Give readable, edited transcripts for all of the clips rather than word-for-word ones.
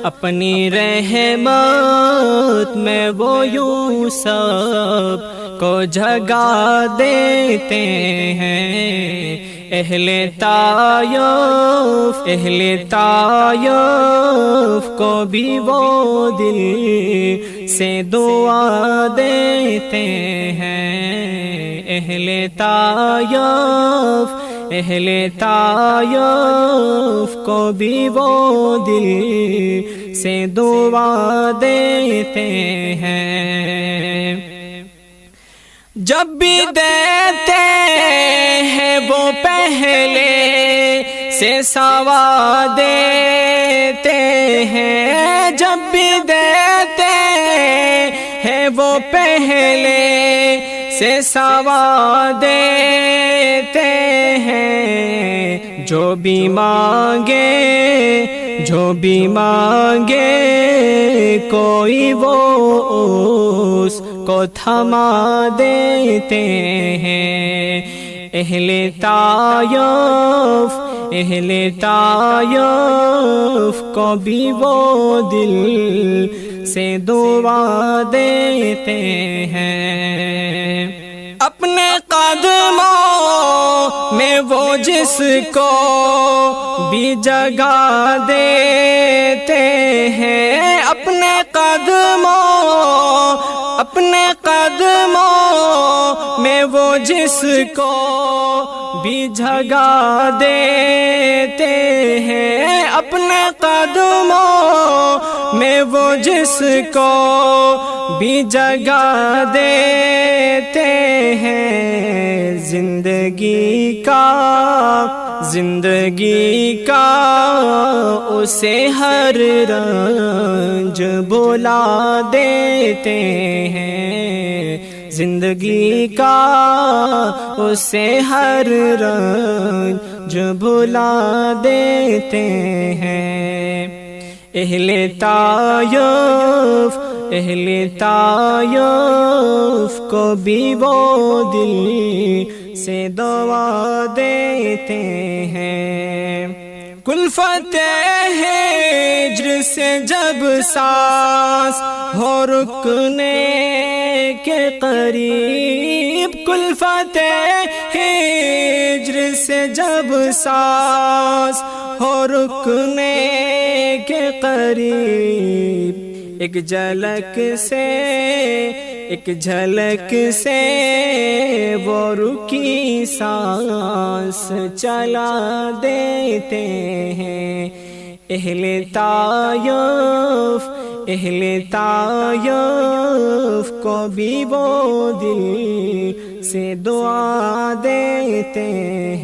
اپنی رحمت میں وہ یوں سب کو جگا دیتے ہیں۔ اہل طائف کو بھی وہ دل سے دعا دیتے ہیں۔ اہل طائف کو بھی وہ دل سے دعا دیتے ہیں۔ جب بھی دیتے ہیں وہ پہلے سے سوا دیتے ہیں۔ جب بھی دیتے ہیں وہ پہلے سے سوا دیتے ہیں۔ جو بھی مانگے کوئی وہ اس کو تھما دیتے ہیں۔ اہل طائف کو بھی وہ دل سے دعا دیتے ہیں۔ اپنے قدموں میں وہ جس کو بھی جگہ دیتے ہیں۔ اپنے قدموں میں وہ جس کو بھی جگہ دیتے ہیں۔ اپنے قدموں میں وہ جس کو بھی جگہ دیتے ہیں۔ زندگی کا اسے ہر رنج بلا دیتے ہیں۔ زندگی کا اسے ہر رنج بلا دیتے ہیں۔ اہل طائف کو بھی وہ دل سے دعا دیتے ہیں۔ کلفت ہجر سے جب سانس ہو رکنے کے قریب، کلفت ہجر سے جب سانس ہو رکنے کے قریب، ایک جھلک سے وہ رکی سانس چلا دیتے ہیں۔ اہل طائف کو بھی وہ دل سے دعا دیتے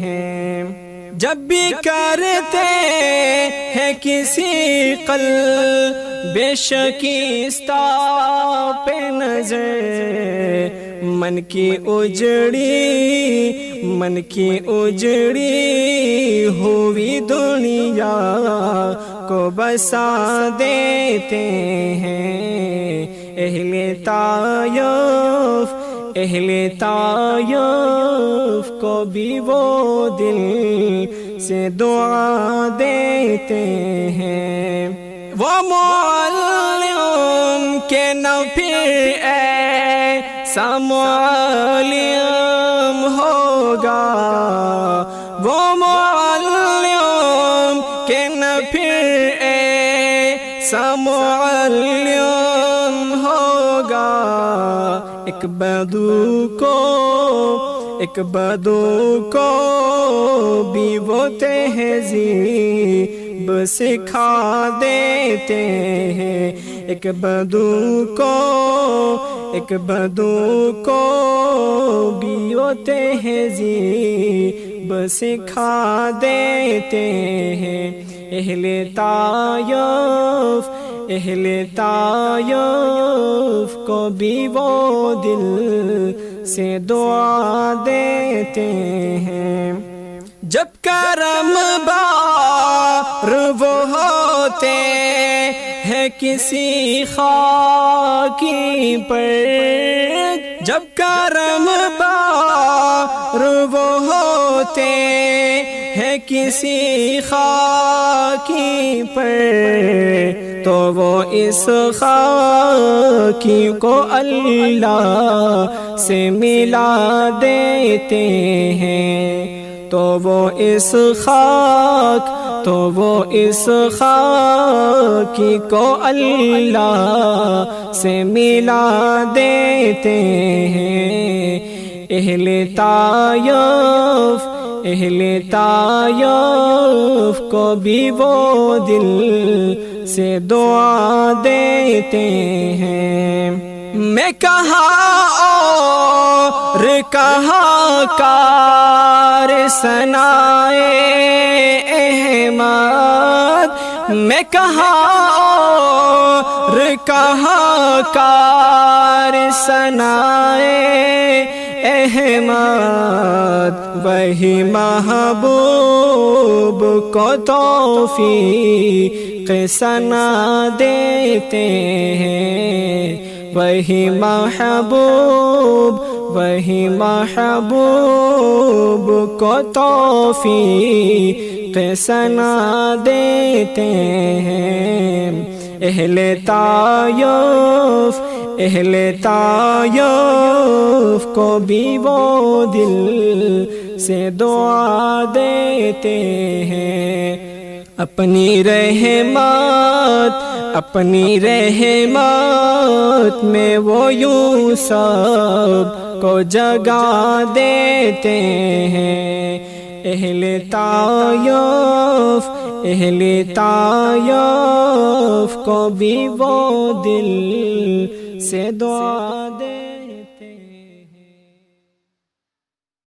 ہیں۔ جب بھی کرتے ہیں کسی قلب شکستہ پہ نظر، من کی اجڑی ہوئی دنیا کو بسا دیتے ہیں۔ اہل طائف کو بھی وہ دل سے دعا دیتے ہیں۔ وہ معلم کے نہ پھر ایسا معلم ہوگا، وہ معلم کے نہ پھر ایسا معلم ہوگا۔ ایک بدو کو بھی وہ تہذیب سکھا دیتے ہیں۔ ایک بدو کو بھی وہ تہذیب سکھا دیتے ہیں۔ اہل طائف کو بھی وہ دل سے دعا دیتے ہیں۔ جب کرم بار وہ ہوتے ہیں کسی خاکی پر، جب کرم بار وہ ہوتے ہیں ہے کسی خاکی پر تو وہ اس خاکی کو اللہ سے ملا دیتے ہیں، تو وہ اس خاک کو اللہ سے ملا دیتے ہیں۔ اہل طائف کو بھی وہ دل سے دعا دیتے ہیں۔ میں کہاں اور کہاں کار ثنائے احمد، میں کہاں اور کہاں کار ثنائے احمد، وہی محبوب کو توفیق ثنا دیتے ہیں، وہی محبوب کو توفیق ثنا دیتے ہیں۔ اہل طائف کو بھی وہ دل سے دعا دیتے ہیں۔ اپنی رحمت میں وہ یوں سب کو جگا دیتے ہیں۔ اہل طائف کو بھی وہ دل سے دعا دے